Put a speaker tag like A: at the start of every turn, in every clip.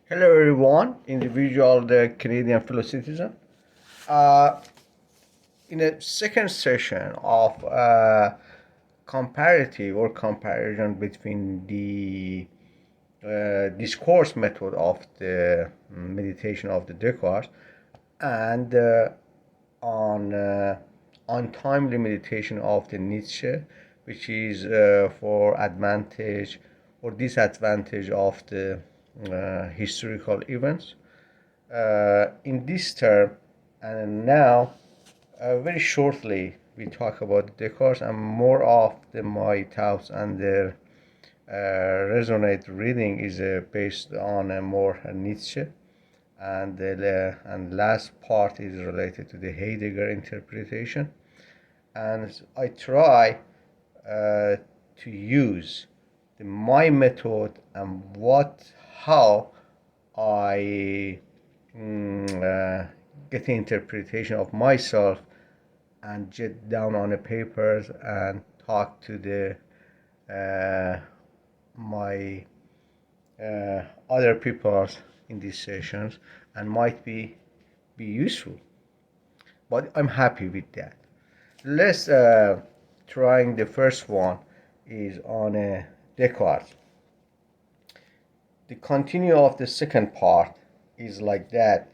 A: Hello, everyone, individual the Canadian fellow citizen. Uh, in a second session of comparative or comparison between the discourse method of the meditation of the Descartes and on untimely meditation of the Nietzsche, which is for advantage or disadvantage of the historical events. In this term, and now very shortly we talk about Descartes, and more of my thoughts and their resonate reading is based on more Nietzsche, and and last part is related to the Heidegger interpretation. And I try to use my method and how I get the interpretation of myself and get down on the papers and talk to the my other people in these sessions, and might be useful. But I'm happy with that. Let's trying the first one is on Descartes. The continue of the second part is like that.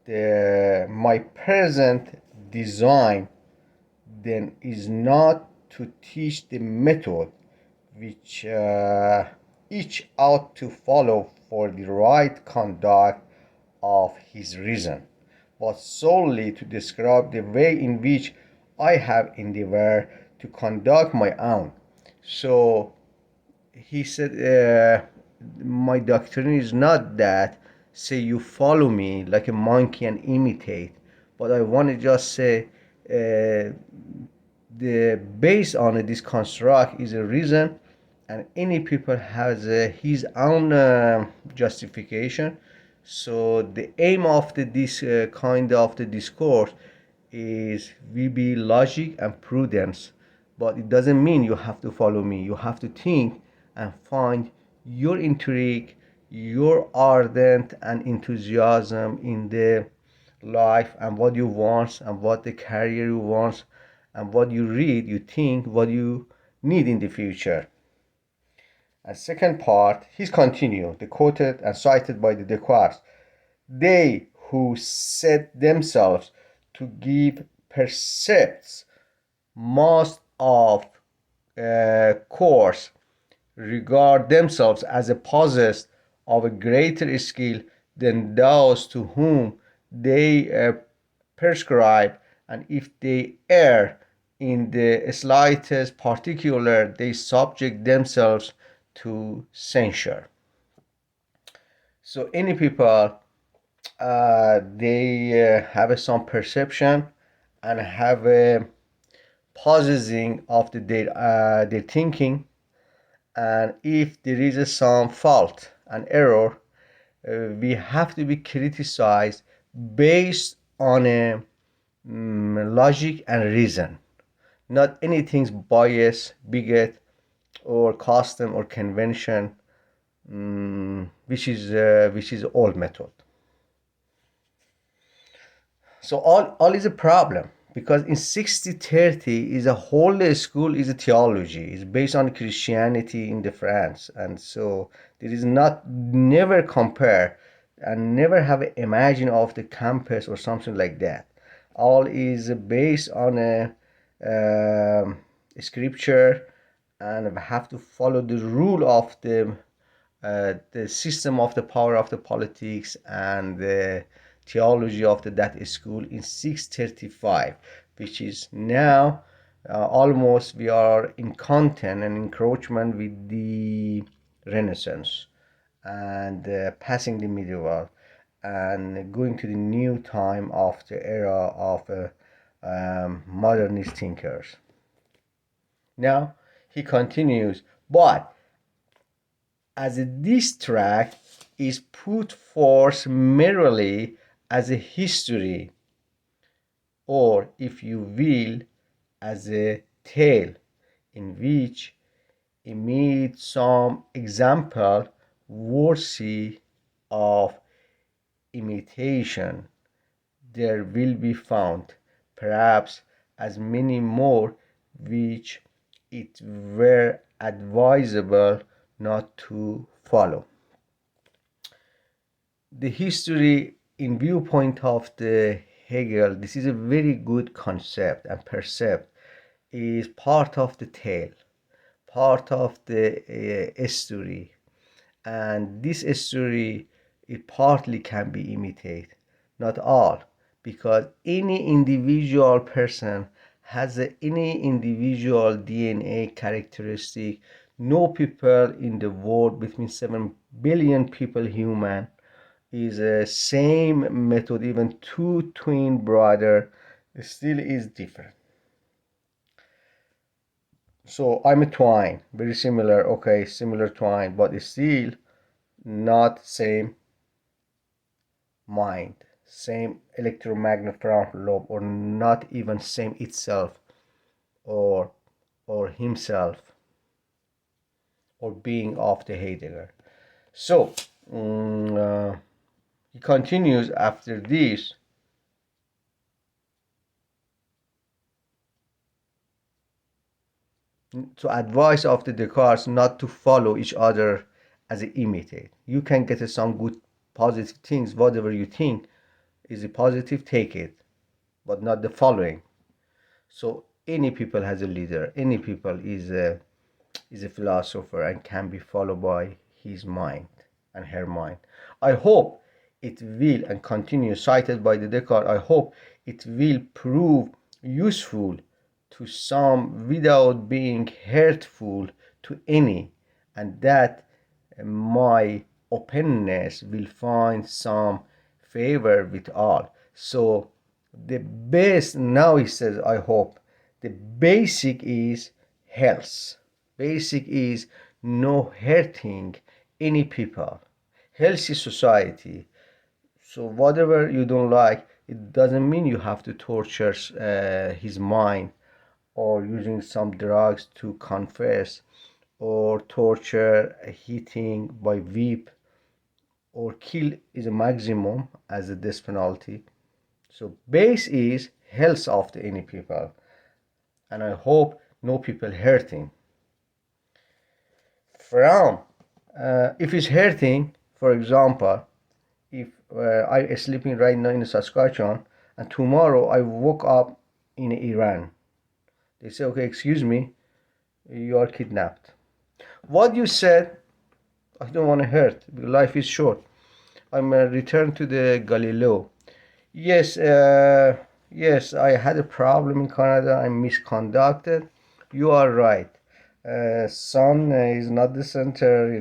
A: The my present design then is not to teach the method which each ought to follow for the right conduct of his reason, but solely to describe the way in which I have endeavored to conduct my own. So he said, my doctrine is not that say you follow me like a monkey and imitate, but I want to just say the base on this construct is a reason, and any people has his own justification. So the aim of this kind of the discourse is we be logic and prudence, but it doesn't mean you have to follow me. You have to think and find your intrigue, your ardent and enthusiasm in the life, and what you want, and what the career you want, and what you read, you think, what you need in the future. And second part, he's continued, the quoted and cited by the Descartes. They who set themselves to give percepts most of course regard themselves as a possessed of a greater skill than those to whom they prescribe, and if they err in the slightest particular, they subject themselves to censure. So any people, they have some perception and have a possessing of their thinking, and if there is some fault and error, we have to be criticized based on a logic and reason, not anything's bias, bigot, or custom or convention, which is old method. So all is a problem, because in 60-30 is a whole school is a theology, is based on Christianity in the France, and so there is not never compare and never have imagine of the campus or something like that. All is based on a scripture, and have to follow the rule of the system of the power of the politics and the theology of that school in 635, which is now almost we are in content and encroachment with the Renaissance, and passing the medieval and going to the new time of the era of modernist thinkers. Now he continues, but as this tract is put forth merely as a history, or if you will, as a tale, in which emit some example worthy of imitation there will be found, perhaps as many more, which it were advisable not to follow. The history in viewpoint of the Hegel, this is a very good concept and percept, is part of the tale, part of the story, and this story it partly can be imitated, not all, because any individual person has any individual DNA characteristic. No people in the world, between 7 billion people human, is a same method. Even two twin brother still is different. So I'm a twin, very similar, okay, similar twin, but it's still not same mind, same electromagnetic frontal lobe, or not even same itself, or himself, or being of the Heidegger. So he continues after this. To advise of the Descartes not to follow each other as a imitate. You can get some good positive things, whatever you think is a positive, take it, but not the following. So any people has a leader, any people is a philosopher and can be followed by his mind and her mind. I hope it will, and continue cited by the Descartes, I hope it will prove useful to some without being hurtful to any, and that my openness will find some favor with all. So the best, now he says, I hope the basic is health. Basic is no hurting any people. Healthy society. So whatever you don't like, it doesn't mean you have to torture his mind, or using some drugs to confess, or torture, hitting by whip, or kill is a maximum as a death penalty. So base is health of the any people, and I hope no people hurting. From if it's hurting, for example, if I am sleeping right now in Saskatchewan and tomorrow I woke up in Iran, they say, okay, excuse me, you are kidnapped. What you said, I don't want to hurt. Life is short. I'm returned to the Galileo. Yes, yes, I had a problem in Canada. I misconducted. You are right. Sun is not the center,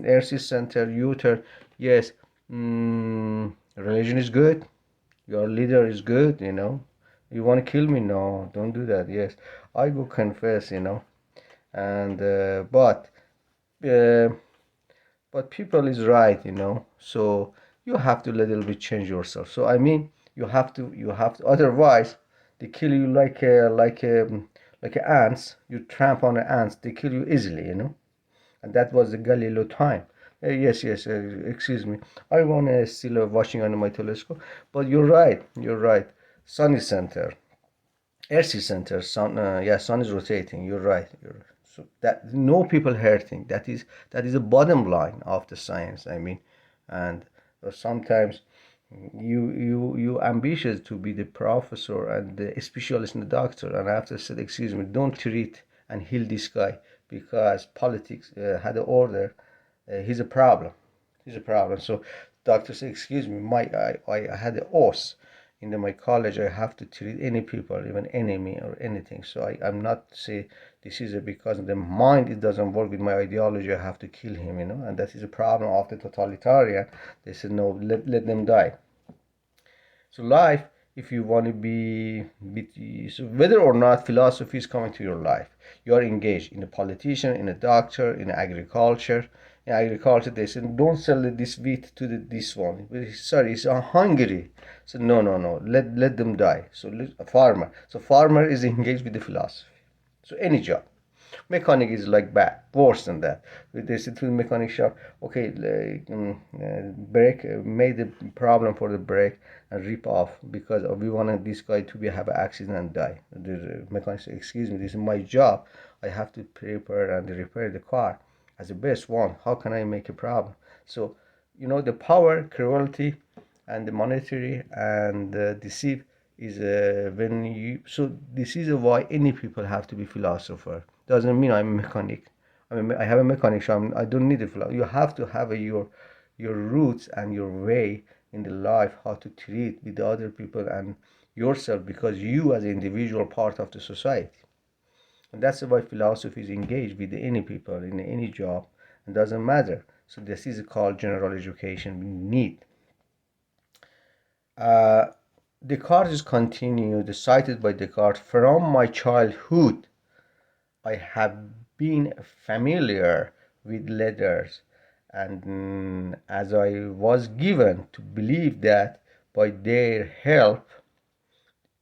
A: Earth is center, Uther. Yes, religion is good. Your leader is good. You want to kill me? No, don't do that. Yes, I go confess. And uh, but people is right. So you have to little bit change yourself. So I mean, you have to, otherwise they kill you like ants. You tramp on the ants, they kill you easily. And that was the Galileo time. Yes, yes, excuse me, I want to still watching on my telescope, but you're right. Sun is center, Earth is center, sun, yeah, sun is rotating. You're right. So that no people hurting. That is the bottom line of the science. I mean, and sometimes you ambitious to be the professor and the specialist and the doctor, and after said, excuse me, don't treat and heal this guy because politics had an order. He's a problem. He's a problem. So doctor said, excuse me, I had an oath in my college. I have to treat any people, even enemy or anything. So I'm not say this is because the mind it doesn't work with my ideology. I have to kill him. And that is a problem of the totalitarian. They said no, let them die. So life, if you want to so whether or not philosophy is coming to your life, you are engaged in a politician, in a doctor, in agriculture. In agriculture, they say don't sell this wheat to this one. Sorry, it's hungry. So no, let them die. So a farmer. So farmer is engaged with the philosophy. So any job. Mechanic is like bad, worse than that. They said to the mechanic shop, okay, brake made a problem for the brake and rip off because we wanted this guy to have an accident and die. The mechanic said, excuse me, this is my job. I have to prepare and repair the car as the best one. How can I make a problem? So, the power, cruelty, and the monetary and deceive is when you. So this is why any people have to be philosopher. Doesn't mean I'm a mechanic. I have a mechanic shop. I don't need a philosopher. You have to have your roots and your way in the life, how to treat with the other people and yourself, because you as an individual part of the society. And that's why philosophy is engaged with any people in any job. It doesn't matter. So this is called general education we need. Uh, Descartes is continued, cited by Descartes, from my childhood I have been familiar with letters, and as I was given to believe that by their help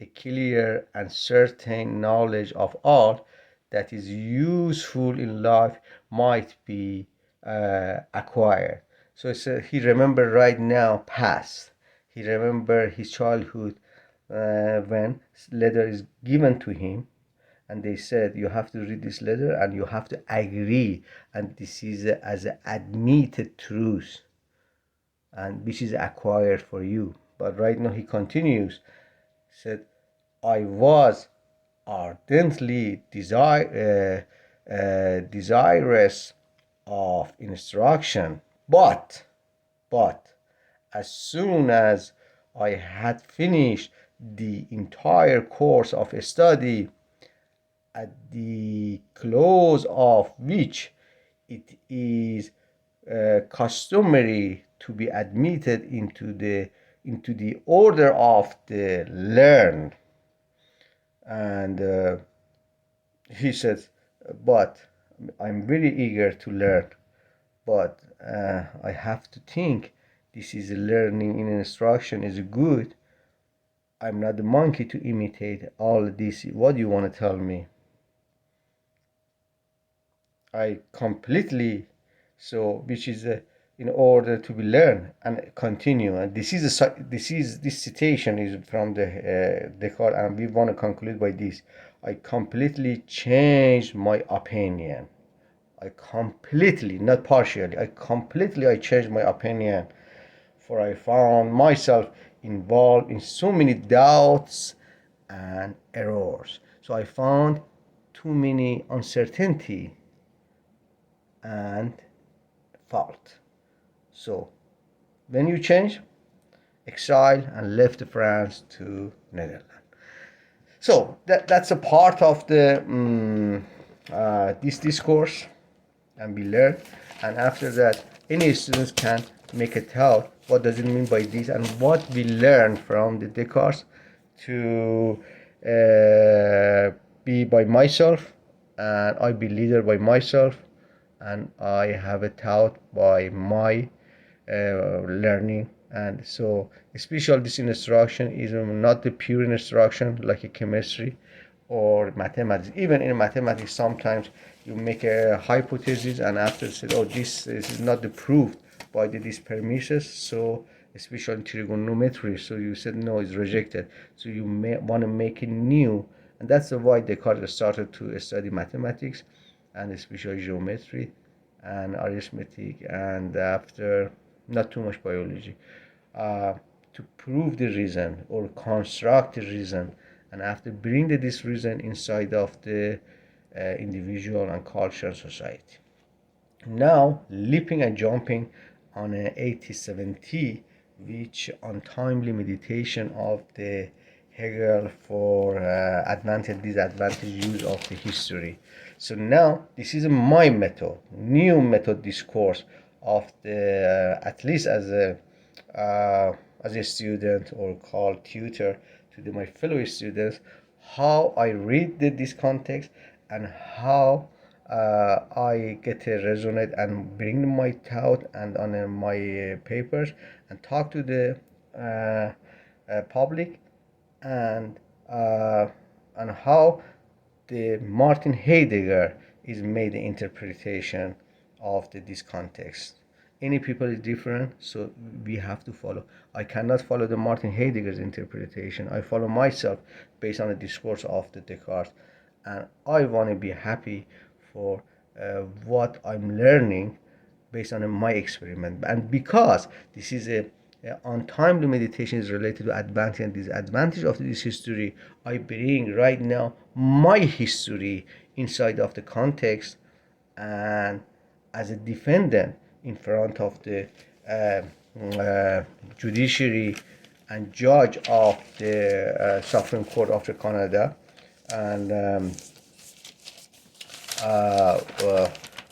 A: a clear and certain knowledge of all that is useful in life might be acquired. So he remember right now past. He remember his childhood when letter is given to him and they said you have to read this letter and you have to agree, and this is as an admitted truth and which is acquired for you. But right now he continues, said, I was ardently desirous of instruction, but as soon as I had finished the entire course of study, at the close of which it is customary to be admitted into the order of the learned. And he says, but I'm very eager to learn, but I have to think this is learning in instruction is good. I'm not the monkey to imitate all this. What do you want to tell me? I completely, so which is in order to be learned and continue. And this citation is from the Descartes, and we want to conclude by this. I completely changed my opinion. I completely, not partially, I changed my opinion, for I found myself involved in so many doubts and errors. So I found too many uncertainty and fault. So when you change, exile and left France to Netherlands. So that's a part of the this discourse, and we learn. And after that, any students can make a thought. What does it mean by this, and what we learn from the Descartes to be by myself, and I be leader by myself, and I have a thought by my learning. And so especially this instruction is not the pure instruction like a chemistry or mathematics. Even in mathematics sometimes you make a hypothesis and after say, oh, this is not the proof by this premises. So especially in trigonometry, so you said no, it's rejected, so you may want to make it new. And that's why Descartes started to study mathematics and especially geometry and arithmetic, and after not too much biology, to prove the reason or construct the reason, and after bring this reason inside of the individual and culture and society. Now leaping and jumping on 8070, which untimely meditation of the Hegel for advantage disadvantage use of the history. So now this is my method, new method discourse of the at least as a student or called tutor to my fellow students, how I read this context and how I get to resonate and bring my thought and on my papers and talk to the public, and how the Martin Heidegger is made the interpretation of this context. Any people is different, so we have to follow. I cannot follow the Martin Heidegger's interpretation. I follow myself based on the discourse of the Descartes, and I want to be happy for what I'm learning based on my experiment. And because this is a untimely meditation is related to advantage and disadvantage of this history, I bring right now my history inside of the context, and as a defendant in front of the uh, judiciary and judge of the Supreme Court of the Canada. And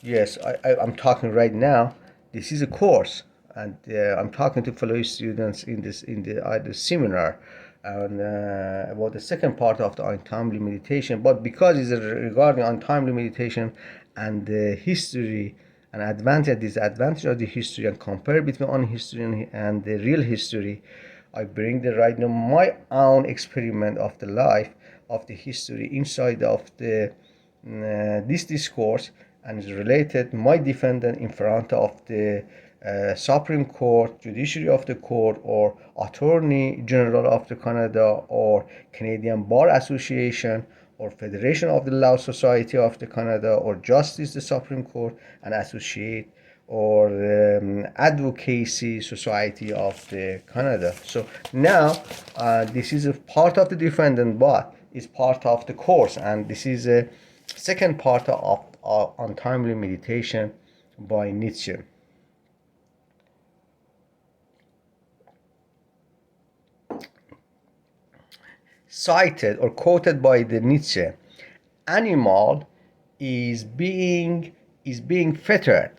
A: yes, I'm talking right now. This is a course, and I'm talking to fellow students in the seminar, and about the second part of the untimely meditation. But because it's regarding untimely meditation and the history and advantage disadvantage of the history, and compare between on history and the real history, I bring the right now my own experiment of the life of the history inside of the this discourse, and is related my defendant in front of the Supreme Court, Judiciary of the Court, or Attorney General of the Canada, or Canadian Bar Association, or Federation of the Law Society of the Canada, or Justice the Supreme Court and Associate, or Advocacy Society of the Canada. So now this is a part of the defendant, but is part of the course, and this is a second part of untimely meditation by Nietzsche. Cited or quoted by the Nietzsche, animal is being fettered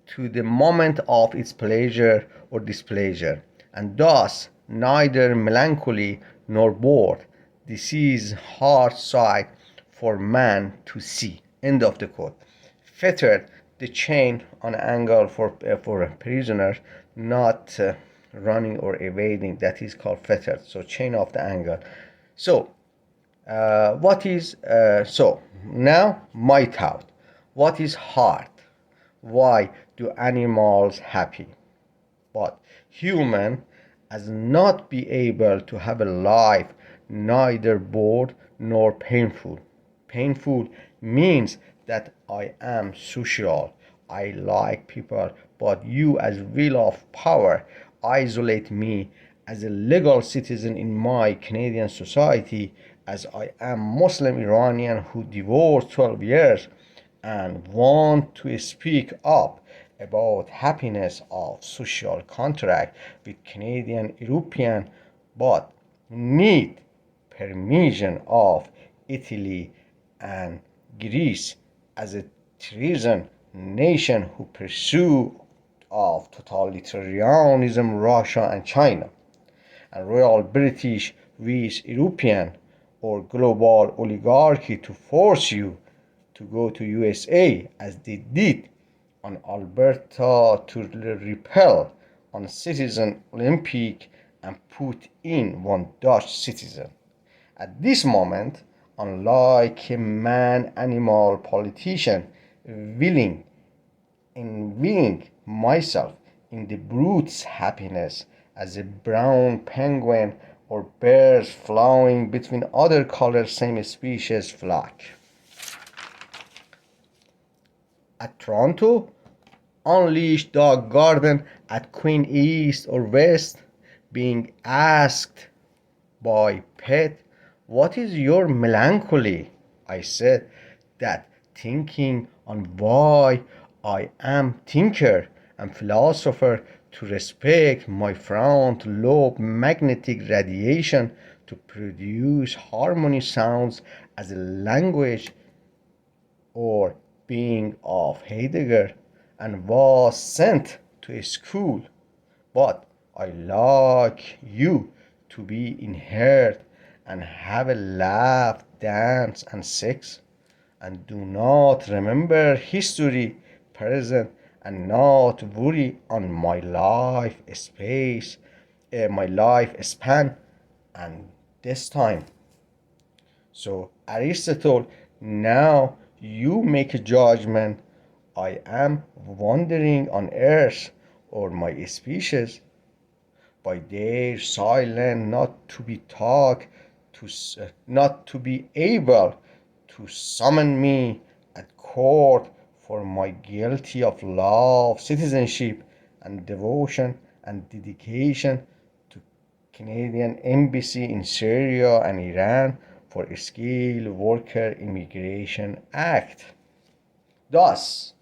A: to the moment of its pleasure or displeasure, and thus neither melancholy nor bored. This is hard sight for man to see. End of the quote. Fettered, the chain on angle for a prisoner, not running or evading. That is called fettered. So chain of the angle. So what is so now my thought. What is heart? Why do animals happy, but human as not be able to have a life neither bored nor painful? Painful means that I am social, I like people, but you as will of power isolate me as a legal citizen in my Canadian society, as I am Muslim Iranian who divorced 12 years and want to speak up about happiness of social contract with Canadian European, but need permission of Italy and Greece as a treason nation who pursue of totalitarianism, Russia and China, and Royal British with European or global oligarchy to force you to go to USA as they did on Alberta to repel on citizen Olympic and put in one Dutch citizen. At this moment, unlike a man, animal, politician, willing envying myself in the brute's happiness as a brown penguin or birds flying between other colors same species flock. At Toronto, unleashed dog garden at Queen East or West, being asked by pet, what is your melancholy? I said that thinking on why I am thinker and philosopher to respect my front lobe magnetic radiation to produce harmony sounds as a language or being of Heidegger, and was sent to a school. But I like you to be in here and have a laugh, dance, and sex, and do not remember history, present, and not worry on my life space, my life span, and this time. So Aristotle, now You make a judgment. I am wandering on earth, or my species, by their silence, not to be taught, not to be able to summon me at court for my guilty of love, citizenship, and devotion and dedication to Canadian embassy in Syria and Iran for a skilled worker immigration act. Thus,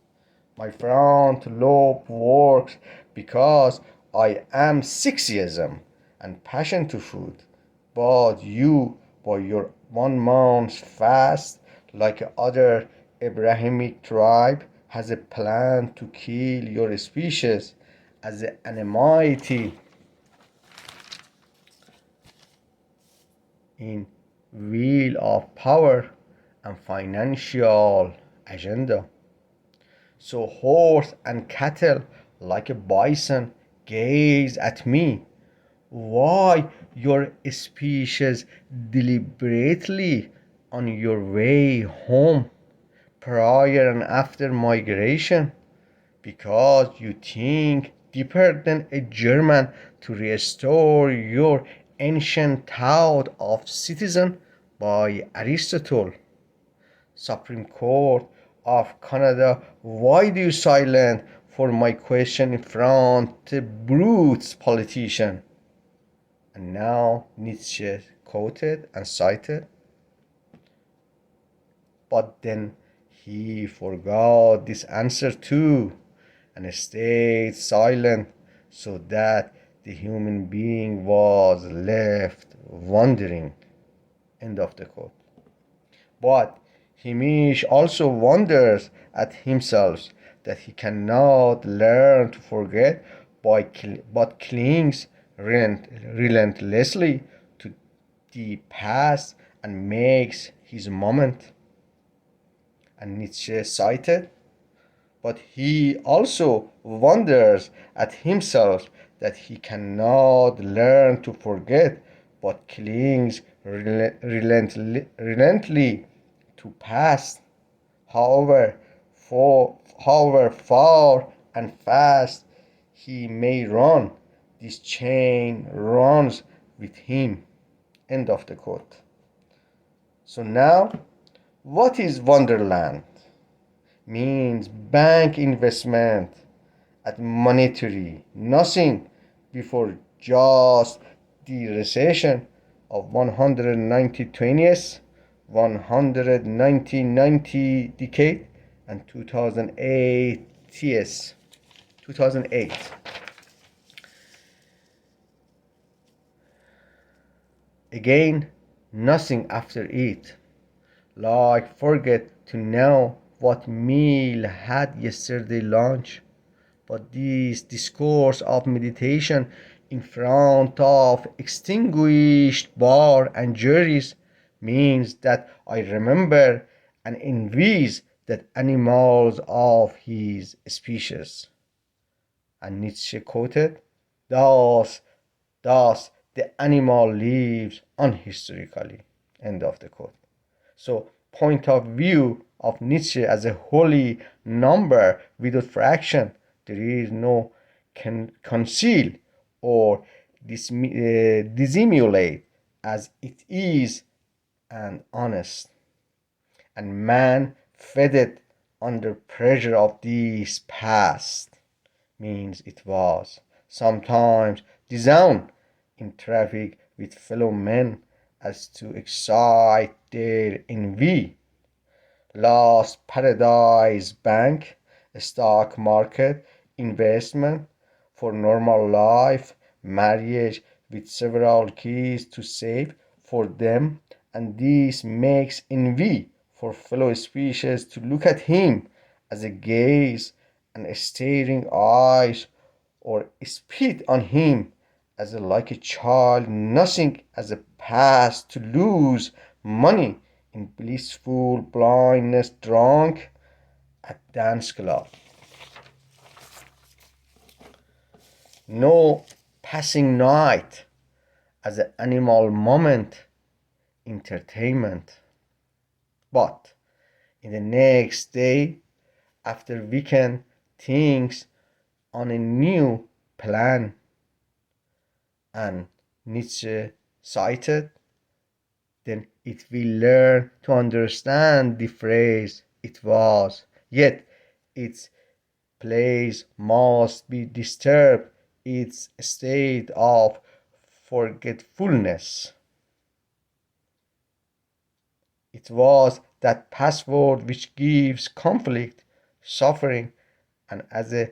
A: my front lobe works because I am sexism and passion to food. But you, by your 1 month fast, like other Abrahamic tribe, has a plan to kill your species as an enmity in will of power and financial agenda. So horse and cattle, like a bison, gaze at me. Why your species deliberately on your way home, prior and after migration? Because you think deeper than a German to restore your ancient thought of citizen by Aristotle. Supreme Court of Canada, why do you silent for my question in front of brutes politician? And now Nietzsche quoted and cited, but then he forgot this answer too and stayed silent so that the human being was left wondering. End of the quote. But Hamish also wonders at himself that he cannot learn to forget but clings relentlessly to the past and makes his moment. And Nietzsche cited, but he also wonders at himself that he cannot learn to forget but clings relentlessly to past. However, however far and fast he may run, this chain runs with him. End of the quote. So now, what is Wonderland? Means bank investment at monetary, nothing before just the recession of 190 190 decade and 2008 TS 2008. Again, nothing after it. Like forget to know what meal had yesterday lunch. But this discourse of meditation in front of extinguished bar and juries means that I remember and envies that animals of his species. And Nietzsche quoted, thus, thus the animal lives unhistorically. End of the quote. So, point of view of Nietzsche as a holy number without fraction, there is no conceal or dissimulate, as it is and honest. And man fed it under pressure of this past, means it was sometimes disowned in traffic with fellow men as to excite their envy. Lost paradise bank, stock market, investment for normal life, marriage with several keys to save for them, and this makes envy for fellow species to look at him as a gaze and staring eyes, or spit on him as like a child, nothing as a past to lose money in blissful blindness drunk at dance club. No passing night as an animal moment entertainment. But In the next day, after weekend, thinks on a new plan, and Nietzsche cited, then it will learn to understand the phrase it was, yet its place must be disturbed, its state of forgetfulness. It was that password which gives conflict, suffering, and as a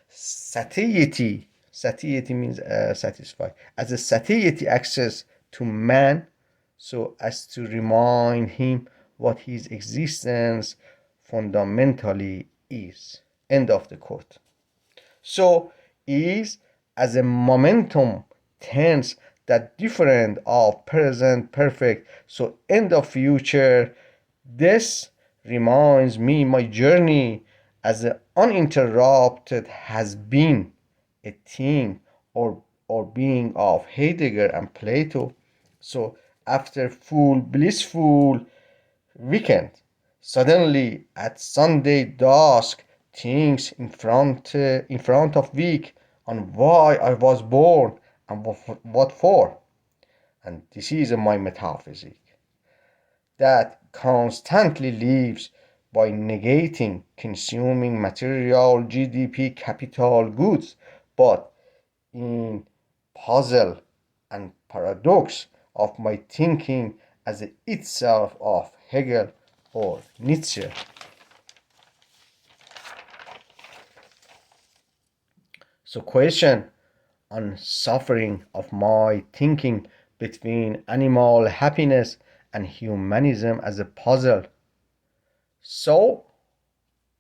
A: satiety means satisfy, as a satiety access to man, so as to remind him what his existence fundamentally is. End of the quote. So is as a momentum tense that different of present perfect, so end of future. This reminds me my journey as uninterrupted has been a thing or being of Heidegger and Plato. So after full blissful weekend, suddenly at Sunday dusk, things in front of week on why I was born and what for. And this is my metaphysic that constantly lives by negating consuming material GDP capital goods, but in puzzle and paradox of my thinking as itself of Hegel or Nietzsche. So question on suffering of my thinking between animal happiness and humanism as a puzzle. So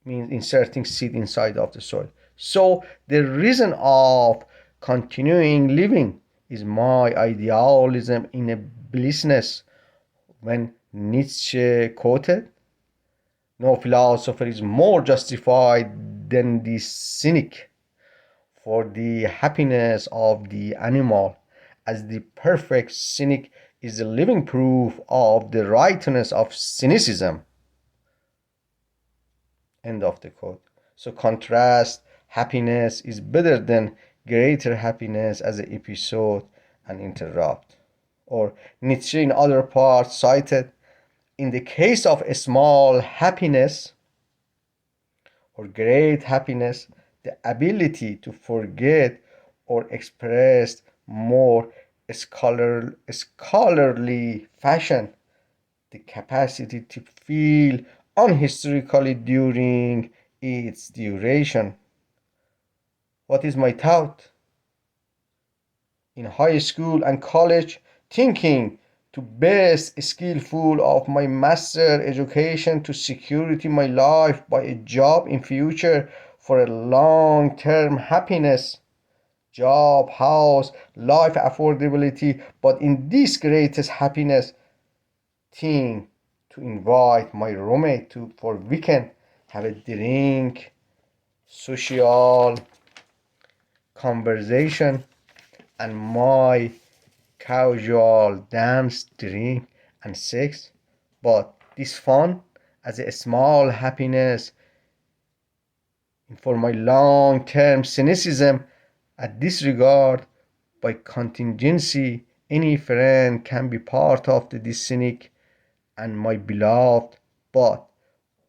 A: means inserting seed inside of the soil. So the reason of continuing living is my idealism in a blissness. When Nietzsche quoted, no philosopher is more justified than the cynic for the happiness of the animal, as the perfect cynic is a living proof of the rightness of cynicism. End of the quote. So contrast happiness is better than greater happiness as an episode and interrupt. Or Nietzsche in other parts cited, in the case of a small happiness or great happiness, the ability to forget or express more scholarly fashion, the capacity to feel unhistorically during its duration. What is my thought? In high school and college, thinking to best skillful of my master education to security my life by a job in future for a long term happiness, job, house, life affordability, but in this greatest happiness, thing to invite my roommate to for weekend, have a drink, social conversation, and my casual dance, drink, and sex. But this fun as a small happiness for my long term cynicism at this regard by contingency, any friend can be part of the cynic and my beloved, but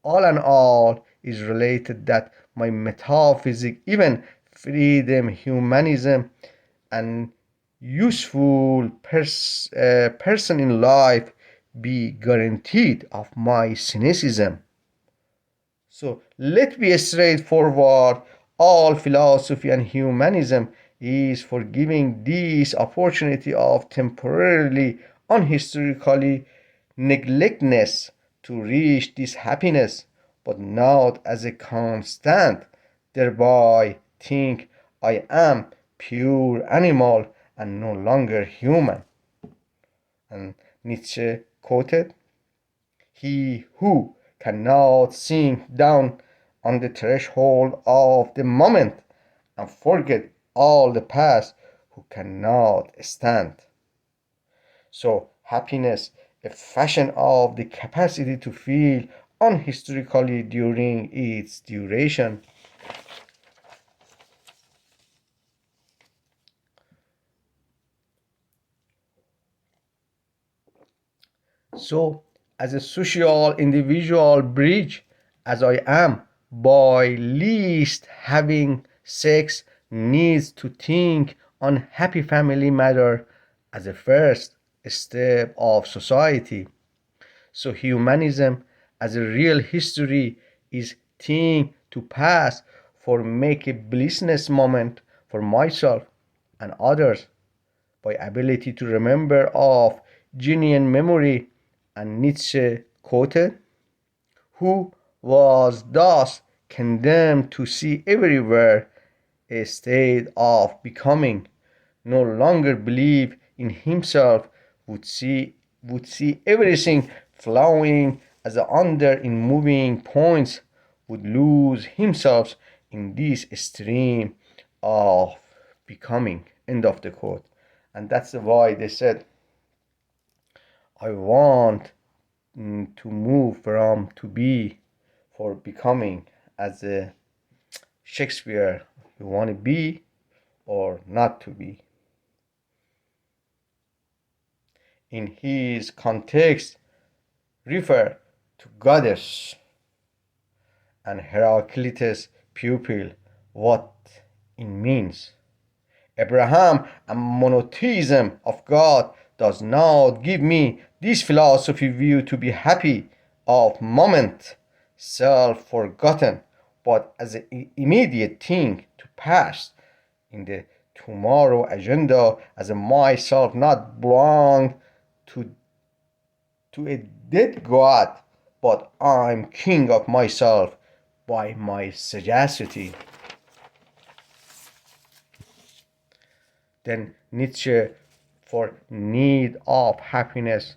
A: all in all is related that my metaphysic, even freedom, humanism, and useful person in life be guaranteed of my cynicism. So let be straightforward. All philosophy and humanism is for giving this opportunity of temporarily, unhistorically neglectness to reach this happiness, but not as a constant. Thereby think I am pure animal and no longer human. And Nietzsche quoted, he who cannot sink down on the threshold of the moment and forget all the past, who cannot stand. So happiness a fashion of the capacity to feel unhistorically during its duration. So, as a social individual bridge, as I am, by least having sex, needs to think on happy family matter as a first step of society. So humanism as a real history is thing to pass for make a blissness moment for myself and others by ability to remember of genuine memory. And Nietzsche quoted, who was thus condemned to see everywhere a state of becoming, no longer believe in himself, would see everything flowing as under in moving points, would lose himself in this stream of becoming. End of the quote. And that's why they said, I want to move from to be for becoming. As a Shakespeare, you want to be or not to be. In his context, refer to goddess and Heraclitus' pupil, what it means. Abraham and monotheism of God does not give me this philosophy view to be happy of moment, self forgotten, but as an immediate thing to pass in the tomorrow agenda, as a myself not belong to a dead God, but I'm king of myself by my sagacity. Then Nietzsche, for need of happiness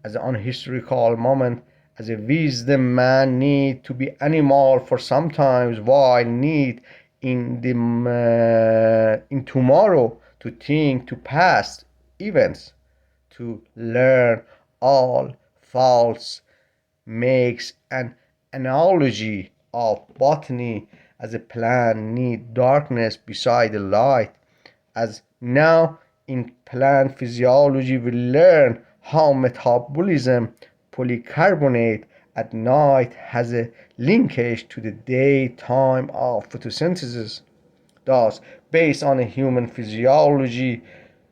A: as an unhistorical moment, as a wisdom man need to be animal for sometimes, while need in tomorrow to think to past events, to learn all false, makes an analogy of botany as a plant need darkness beside the light, as now in plant physiology we learn how metabolism polycarbonate at night has a linkage to the daytime of photosynthesis. Thus, based on a human physiology,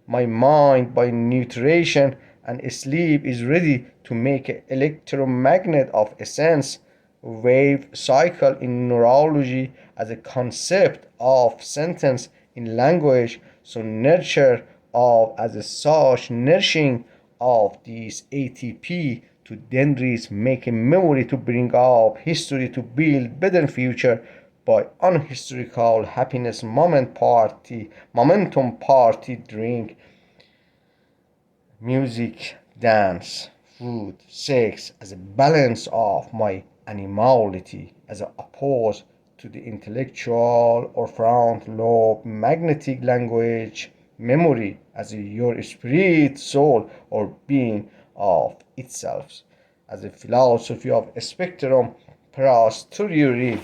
A: my mind by nutrition and sleep is ready to make an electromagnet of essence wave cycle in neurology as a concept of sentence in language. So nurture of as a such nourishing of these ATP to dendrites make a memory to bring up history to build better future by unhistorical happiness momentum party drink music dance food sex as a balance of my animality as opposed to the intellectual or front lobe magnetic language memory as your spirit soul or being of itself as a philosophy of spectrum posteriori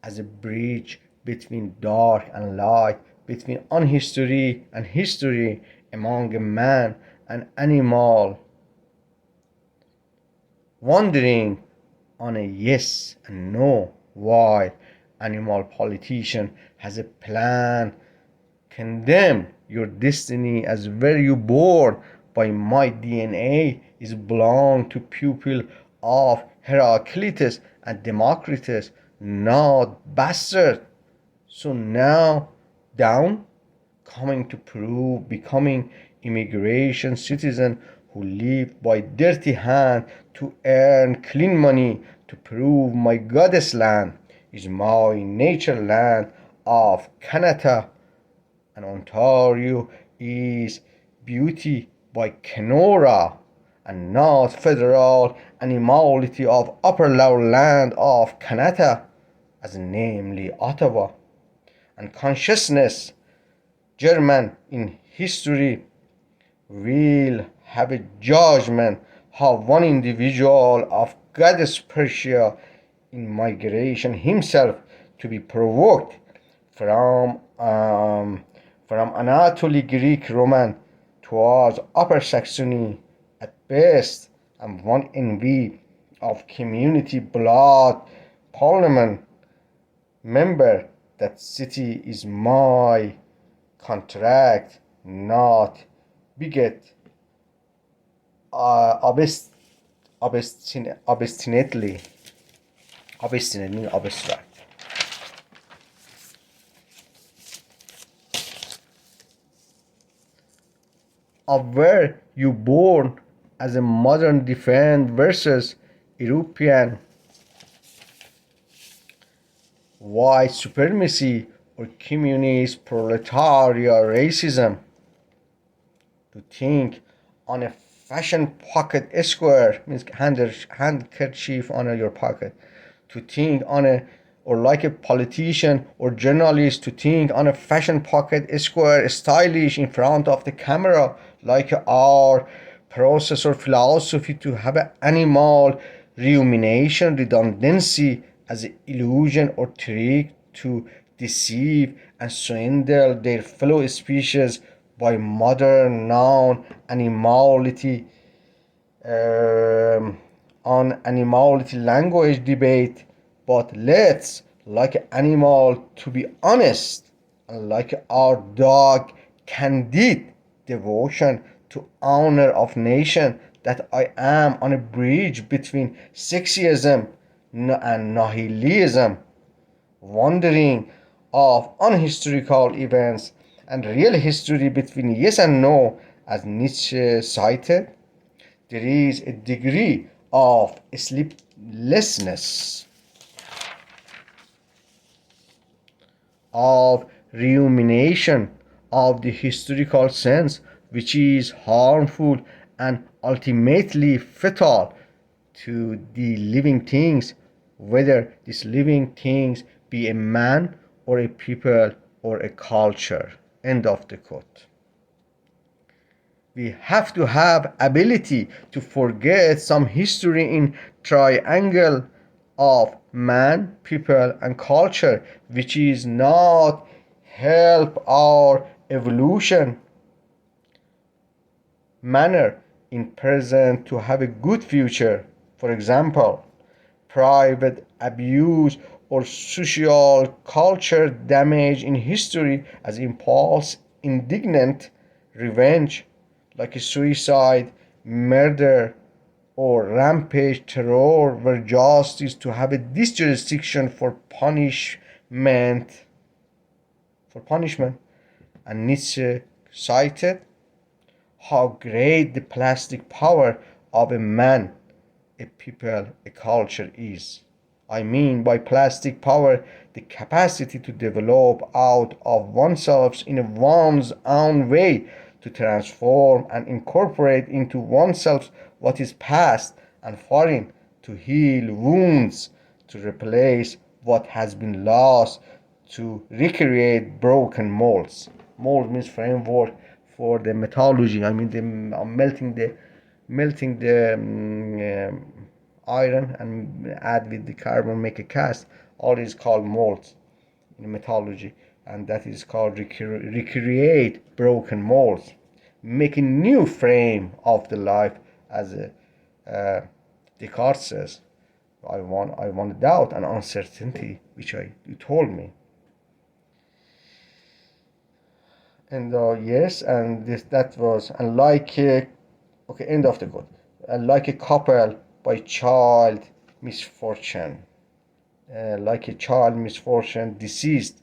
A: as a bridge between dark and light, between unhistory and history, among a man and animal, wandering on a yes and no, while animal politician has a plan, condemn your destiny as were you born by my DNA is belong to pupil of Heraclitus and Democritus, not bastard. So now down, coming to prove becoming immigration citizen who live by dirty hand to earn clean money to prove my goddess land is my nature land of Canada and Ontario is beauty by Kenora and not federal animality of upper lower land of Canada as namely Ottawa and consciousness German in history will have a judgment how one individual of goddess Persia in migration himself to be provoked from Anatoly Greek Roman towards Upper Saxony at best, and one envy of community blood parliament member that city is my contract, not beget obstinately, obstinate means abstract. Of where you born as a modern defend versus European white supremacy or communist proletariat racism. To think on a fashion pocket square means handkerchief on your pocket. To think on a or like a politician or journalist to think on a fashion pocket square stylish in front of the camera like our process or philosophy to have an animal rumination redundancy as an illusion or trick to deceive and swindle their fellow species by modern noun animality on animality language debate, but let's like animal to be honest and like our dog candid devotion to honor of nation that I am on a bridge between sexism and nihilism, wondering of unhistorical events and real history between yes and no, as Nietzsche cited. There is a degree of sleeplessness, of rumination of the historical sense, which is harmful and ultimately fatal to the living things, whether these living things be a man or a people or a culture. End of the quote. We have to have ability to forget some history in triangle of man, people and culture, which is not help our evolution manner in present to have a good future. For example, private abuse or social culture damage in history as impulse, indignant revenge like a suicide, murder, or rampage terror where justice to have a this jurisdiction for punishment, and Nietzsche cited how great the plastic power of a man, a people, a culture is. I mean by plastic power the capacity to develop out of oneself in one's own way, to transform and incorporate into oneself what is past and foreign, to heal wounds, to replace what has been lost, to recreate broken molds. Mold means framework for the metallurgy. I mean the melting the iron and add with the carbon make a cast. All is called molds in metallurgy, and that is called recreate broken molds, make a new frame of the life, as Descartes says. I want doubt and uncertainty, which you told me. And yes, and that was and like okay, end of the quote. And like a couple by child misfortune, like a child misfortune deceased,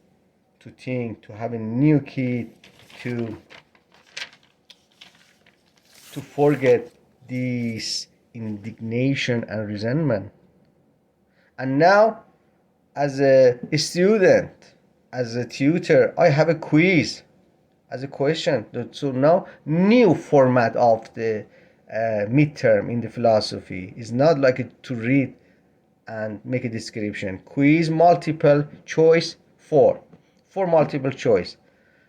A: to think to have a new kid, to forget this indignation and resentment. And now, as a student, as a tutor, I have a quiz as a question. So now, new format of the midterm in the philosophy is not like to read and make a description. Quiz multiple choice, four multiple choice.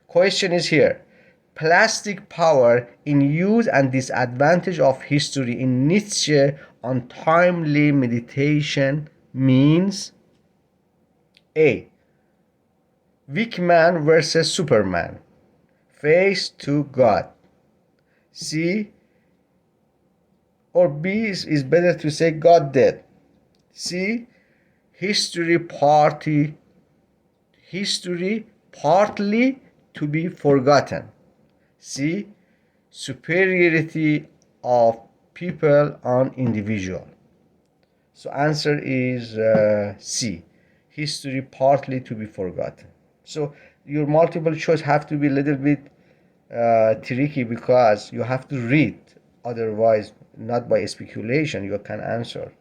A: Question is here. plastic power in use and disadvantage of history in Nietzsche untimely meditation means A. Weak man versus Superman. Face to God. C. Or B is better to say God dead. C. History party. History partly to be forgotten. C. Superiority of people on individual. So answer is C. History partly to be forgotten. So your multiple choice have to be a little bit tricky because you have to read. Otherwise, not by speculation, you can answer.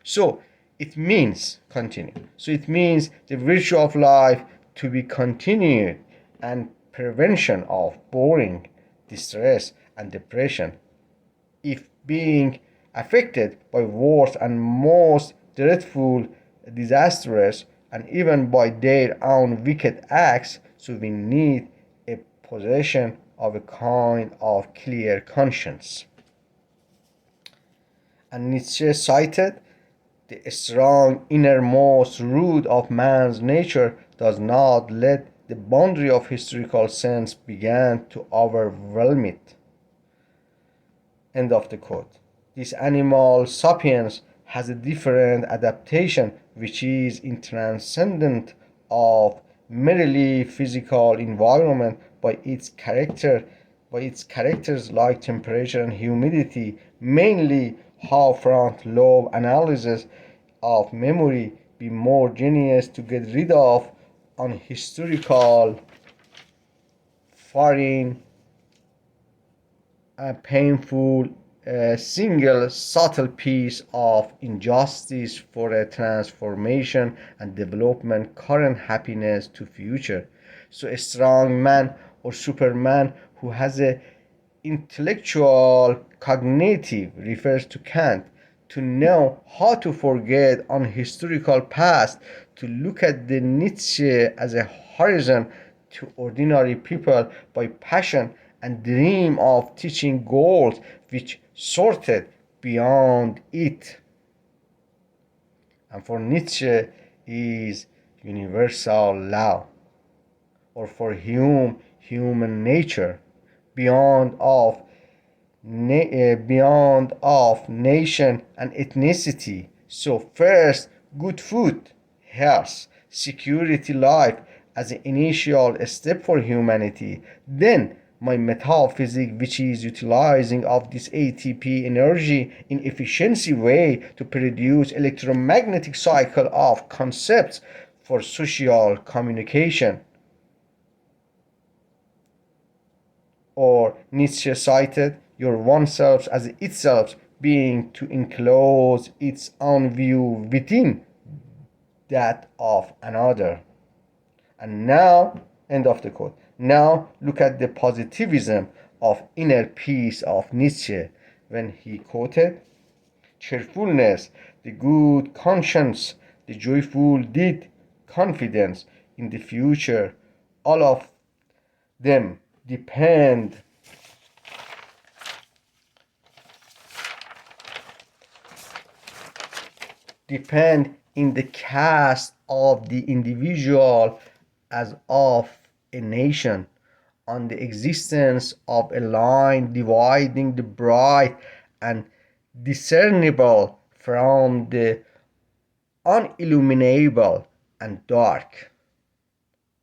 A: So it means continue. So it means the virtue of life to be continued and prevention of boring, distress, and depression if being affected by worse and most dreadful, disastrous, and even by their own wicked acts, so we need a possession of a kind of clear conscience. And Nietzsche cited the strong innermost root of man's nature does not let the boundary of historical sense begin to overwhelm it. End of the quote. This animal sapiens has a different adaptation which is in transcendent of merely physical environment by its characters like temperature and humidity, mainly how front lobe analysis of memory be more genius to get rid of unhistorical foreign a painful, single subtle piece of injustice for a transformation and development current happiness to future. So a strong man or superman who has a intellectual cognitive refers to Kant to know how to forget on historical past, to look at the Nietzsche as a horizon to ordinary people by passion and dream of teaching goals which sorted beyond it. And for Nietzsche is universal law, or for Hume, human nature, beyond of beyond of nation and ethnicity. So first, good food, health, security, life as an initial step for humanity. Then my metaphysic, which is utilizing of this ATP energy in efficiency way to produce electromagnetic cycle of concepts for social communication. Or Nietzsche cited your oneself as itself being to enclose its own view within that of another. And now, end of the quote. Now look at the positivism of inner peace of Nietzsche when he quoted cheerfulness, the good conscience, the joyful deed, confidence in the future. All of them depend in the cast of the individual as of a nation, on the existence of a line dividing the bright and discernible from the unilluminable and dark,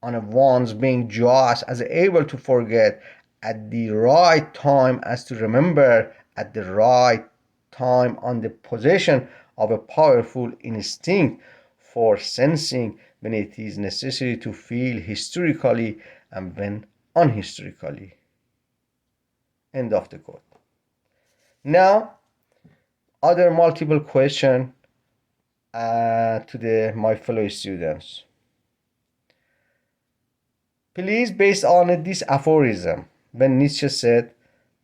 A: on one's being just as able to forget at the right time as to remember at the right time, on the possession of a powerful instinct for sensing when it is necessary to feel historically and when unhistorically. End of the quote. Now, other multiple question to my fellow students. Please, based on this aphorism, when Nietzsche said,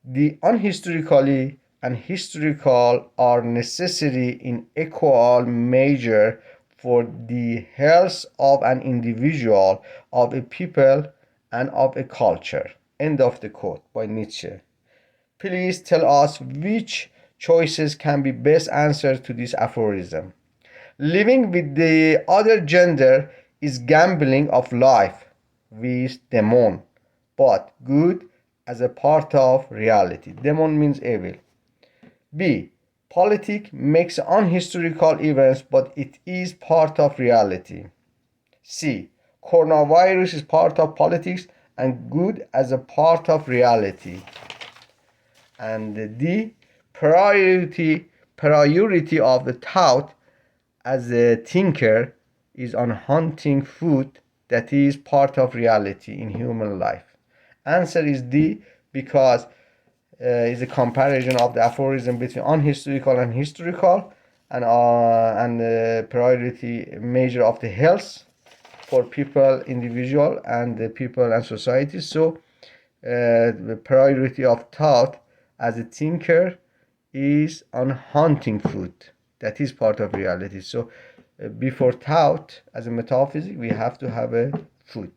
A: the unhistorically and historical are necessary in equal measure for the health of an individual, of a people, and of a culture. End of the quote by Nietzsche. Please tell us which choices can be best answered to this aphorism. Living with the other gender is gambling of life with demon, but good as a part of reality. Demon means evil. B. Politics makes unhistorical events, but it is part of reality. C. Coronavirus is part of politics and good as a part of reality. And D. Priority of the thought as a thinker is on hunting food that is part of reality in human life. Answer is D, because is a comparison of the aphorism between unhistorical and historical, and priority measure of the health for people, individual, and the people and society. So the priority of thought as a thinker is on hunting food that is part of reality. So before thought as a metaphysic, we have to have a food,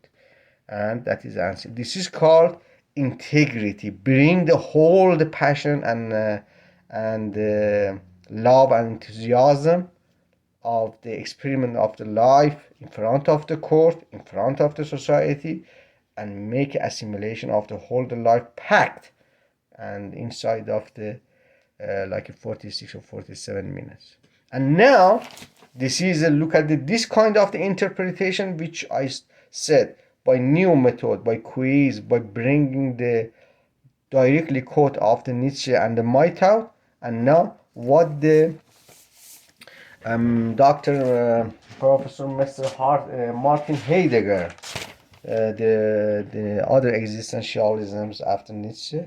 A: and that is answer. This is called integrity. Bring the whole the passion and love and enthusiasm of the experiment of the life in front of the court, in front of the society, and make assimilation of the whole the life packed and inside of the like a 46 or 47 minutes. And now this is a look at this kind of the interpretation which I said, by new method, by quiz, by bringing the directly quote of the Nietzsche and the Mythought. And now what the Dr. Professor Mr. Martin Heidegger, the other existentialisms after Nietzsche,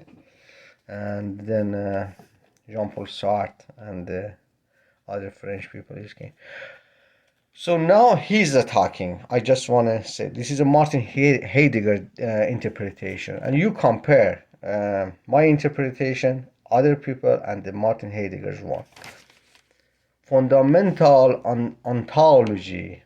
A: and then Jean-Paul Sartre and the other French people came. So now he's talking. I just want to say this is a Martin Heidegger interpretation, and you compare my interpretation, other people, and the Martin Heidegger's one. Fundamental ontology,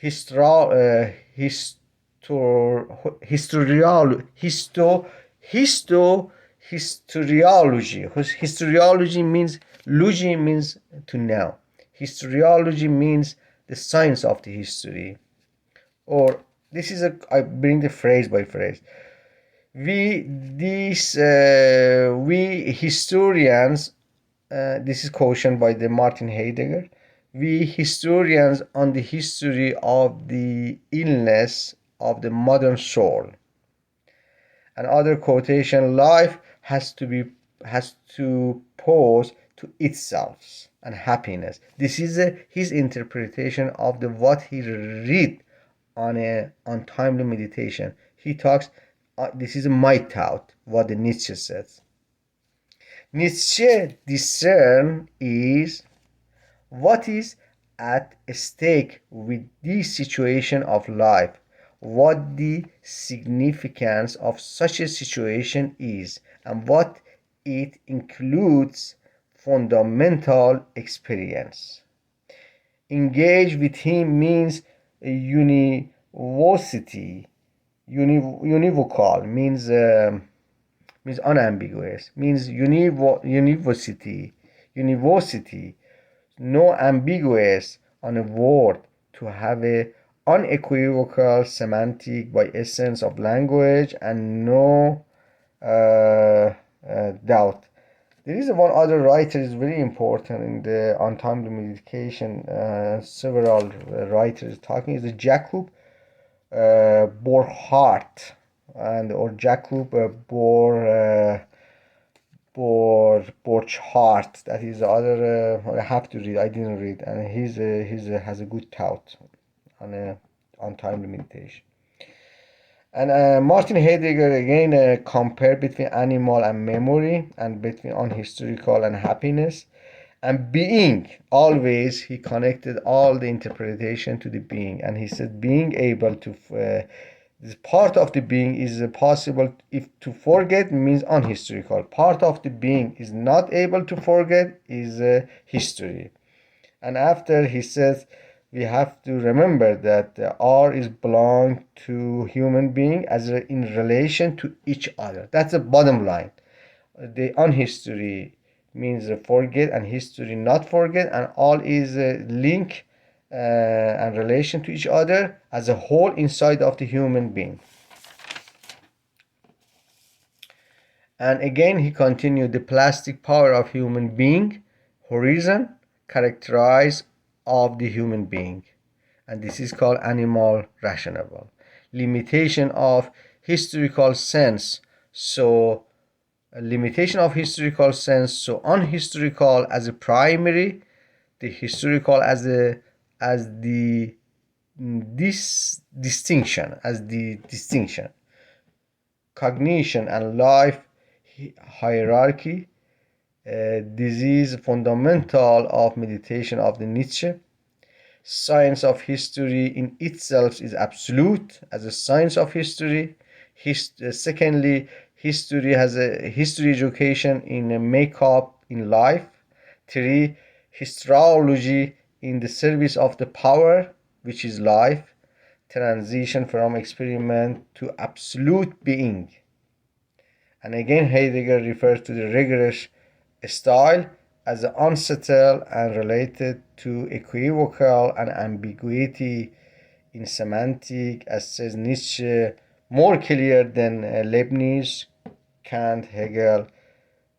A: historiology. Historiology means logy means to know. Historiology means the science of the history. Or this is I bring the phrase by phrase. We historians. This is cautioned by the Martin Heidegger. We historians on the history of the illness of the modern soul. Another quotation: life has to pose to itself and happiness. This is his interpretation of the what he read on a untimely meditation. He talks. This is my thought. What the Nietzsche says. Nietzsche discern is what is at stake with this situation of life, what the significance of such a situation is, and what it includes fundamental experience. Engage with him means univocity. Univocal means unambiguous, means univocity, no ambiguous on a word, to have a unequivocal semantic by essence of language, and no doubt. There is one other writer is very important in the untimely medication. Several writers talking is the Jacob Borchardt, and or Jacob Borchardt. That is the other. I have to read. I didn't read, and he's has a good thought on untimely meditation. And Martin Heidegger again compared between animal and memory, and between unhistorical and happiness, and being. Always he connected all the interpretation to the being, and he said being able to this part of the being is possible. If to forget means unhistorical, part of the being is not able to forget is history. And after he says we have to remember that R is belong to human being as in relation to each other. That's the bottom line. The on history means forget, and history not forget, and all is link and relation to each other as a whole inside of the human being. And again, he continued, the plastic power of human being, horizon, characterized of the human being. And this is called animal rational. Limitation of historical sense. So, a limitation of historical sense. So, unhistorical as a primary, the historical as the distinction, cognition and life hierarchy, disease fundamental of meditation of the Nietzsche. Science of history in itself is absolute as a science of history. Secondly, history has a history education in a makeup in life. Three, historiology in the service of the power, which is life. Transition from experiment to absolute being. And again, Heidegger refers to the rigorous style as unsettled and related to equivocal and ambiguity in semantic, as says Nietzsche, more clear than Leibniz, Kant, Hegel,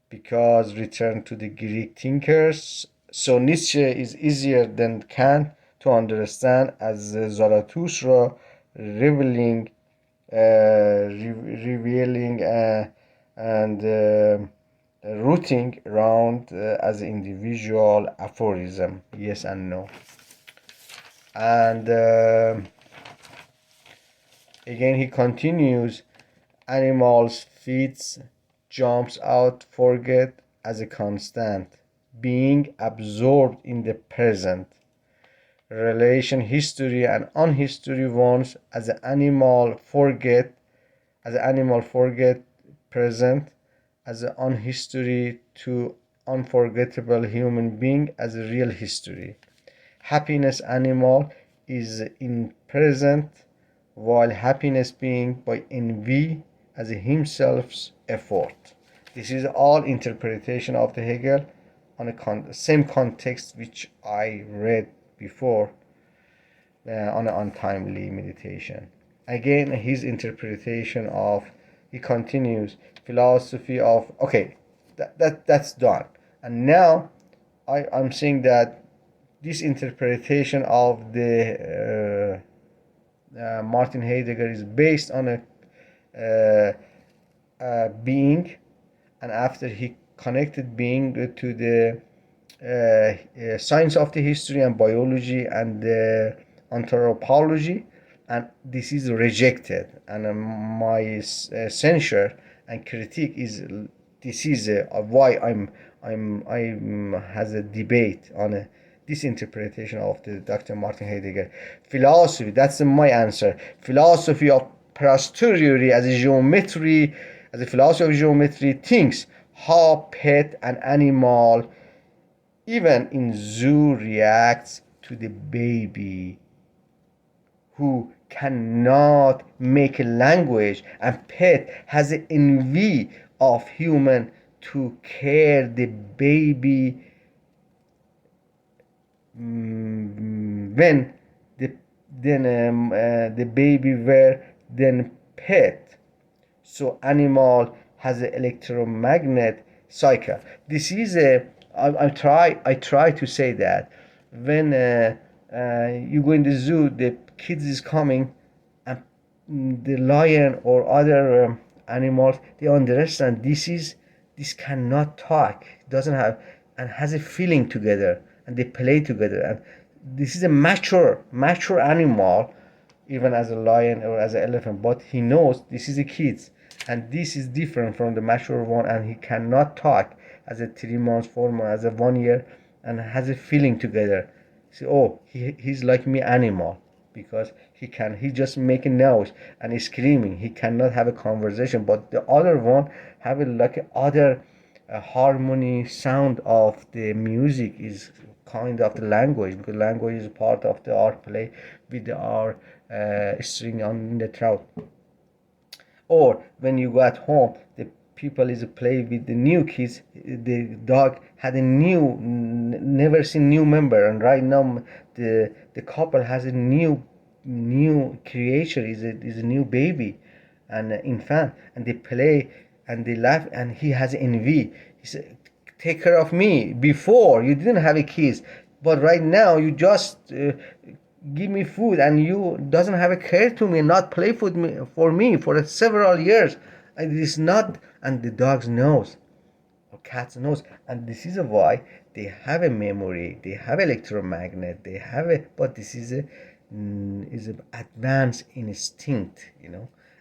A: because return to the Greek thinkers. So Nietzsche is easier than Kant to understand as Zarathustra revealing, revealing and rooting around as individual aphorism, yes and no. And again he continues, animals feeds, jumps out, forget as a constant, being absorbed in the present, relation history and unhistory ones as an animal forget, present as an unhistory to unforgettable human being as a real history. Happiness animal is in present, while happiness being by envy as himself's effort. This is all interpretation of the Hegel on a same context which I read before on an untimely meditation. Again, his interpretation of, he continues, philosophy of, okay, that's done. And now I'm saying that this interpretation of the Martin Heidegger is based on a being, and after he connected being to the science of the history and biology and anthropology, and this is rejected, and my censure and critique is, this is why I'm has a debate on this interpretation of the Dr. Martin Heidegger. Philosophy, that's my answer. Philosophy of posteriori as a geometry, as a philosophy of geometry, thinks how pet and animal even in zoo reacts to the baby who cannot make a language, and pet has an envy of human to care the baby when the baby were then pet. So animal has an electromagnet cycle. This is a, I try to say that when you go in the zoo, the kids is coming, and the lion or other animals, they understand this cannot talk, doesn't have, and has a feeling together, and they play together, and this is a mature animal, even as a lion or as an elephant, but he knows this is a kid, and this is different from the mature one, and he cannot talk as a 3 months, 4 months, as a 1 year, and has a feeling together. So, oh, he's like me animal, because he just make a noise and is screaming. He cannot have a conversation, but the other one have a like other harmony sound of the music is kind of the language, because language is part of the art play with our string on the throat. Or when you go at home, the people is play with the new kids. The dog had a new, never seen new member, and right now the couple has a new creature, is a new baby, and infant, and they play and they laugh, and he has envy. He said, take care of me. Before you didn't have a kids, but right now you just give me food, and you doesn't have a care to me, not play for me for several years. And it is not, and the dogs knows, or cats knows, and this is why they have a memory, they have electromagnet, they have a, but this is an advanced instinct.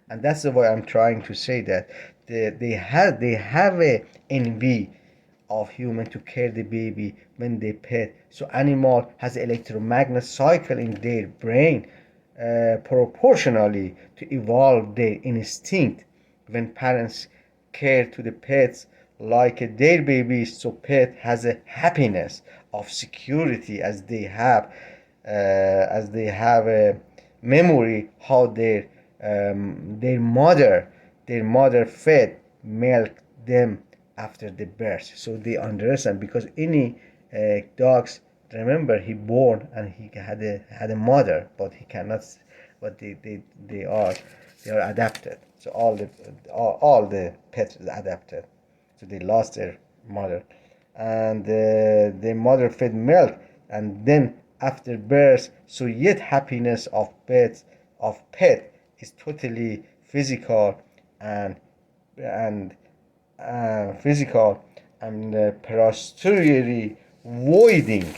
A: And that's why I'm trying to say that they have a envy of human to care the baby when they pet. So animal has electromagnet cycle in their brain, proportionally to evolve their instinct. When parents care to the pets like their babies, so pet has a happiness of security, as they have a memory how their mother fed milk them after the birth. So they understand, because any dogs, remember, he born and he had a mother, but he cannot, but they are adapted. So all the pets are adapted, so they lost their mother, and the mother fed milk, and then after birth, so yet happiness of pet is totally physical, and and physical, and posteriorly voiding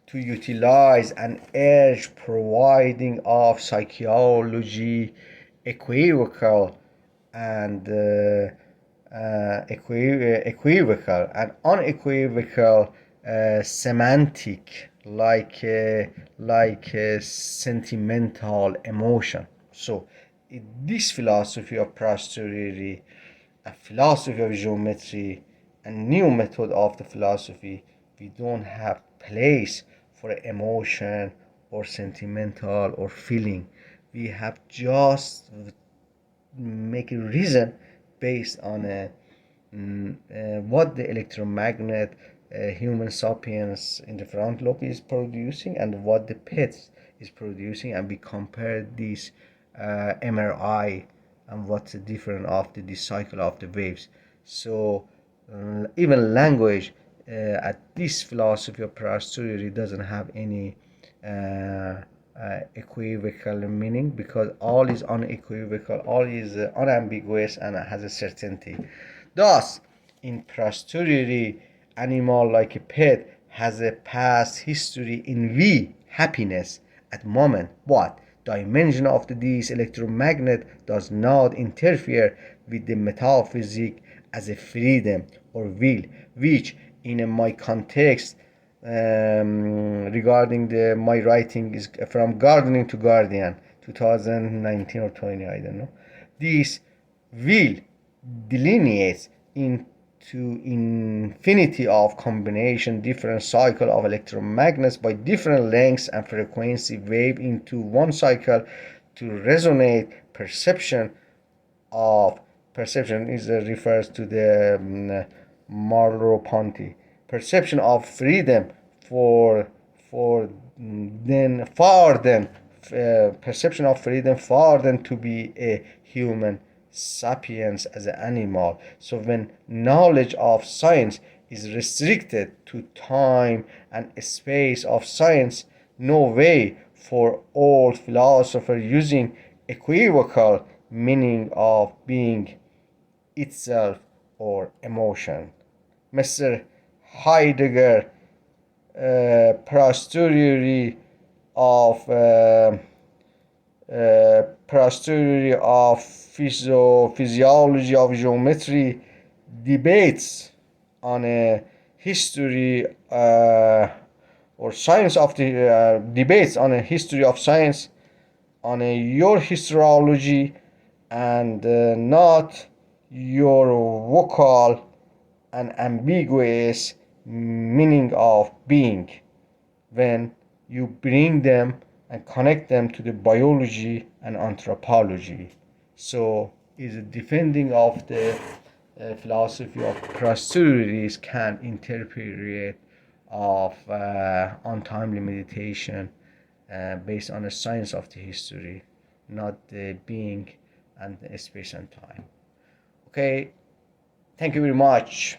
A: to utilize an urge providing of psychology equivocal and equivocal and unequivocal semantic, like sentimental emotion. So in this philosophy of posteriori, a philosophy of geometry, a new method of the philosophy, we don't have place for emotion or sentimental or feeling. We have just make a reason based on what the electromagnet human sapiens in the front lobe is producing, and what the pets is producing, and we compare these MRI, and what's the difference of this cycle of the waves. So even language, at this philosophy of posteriori, doesn't have any equivocal meaning, because all is unequivocal, all is unambiguous, and has a certainty. Thus, in posteriori, animal like a pet has a past history in V, happiness at moment, but dimension of this electromagnet does not interfere with the metaphysic as a freedom or will, which in my context, regarding my writing, is from gardening to guardian 2019 or 20, I don't know. This will delineates into infinity of combination different cycle of electromagnets by different lengths and frequency wave into one cycle to resonate of perception is refers to the Merleau-Ponty perception of freedom for then far than perception of freedom far than to be a human sapiens as an animal. So when knowledge of science is restricted to time and space of science, no way for old philosopher using equivocal meaning of being itself or emotion. Mr. Heidegger posteriori of physiology of geometry debates on a history or science of the debates on a history of science on your historiology, and not your vocal and ambiguous meaning of being when you bring them and connect them to the biology and anthropology. So is a defending of the philosophy of posterities can interpret of untimely meditation based on the science of the history, not the being and the space and time. Okay, thank you very much.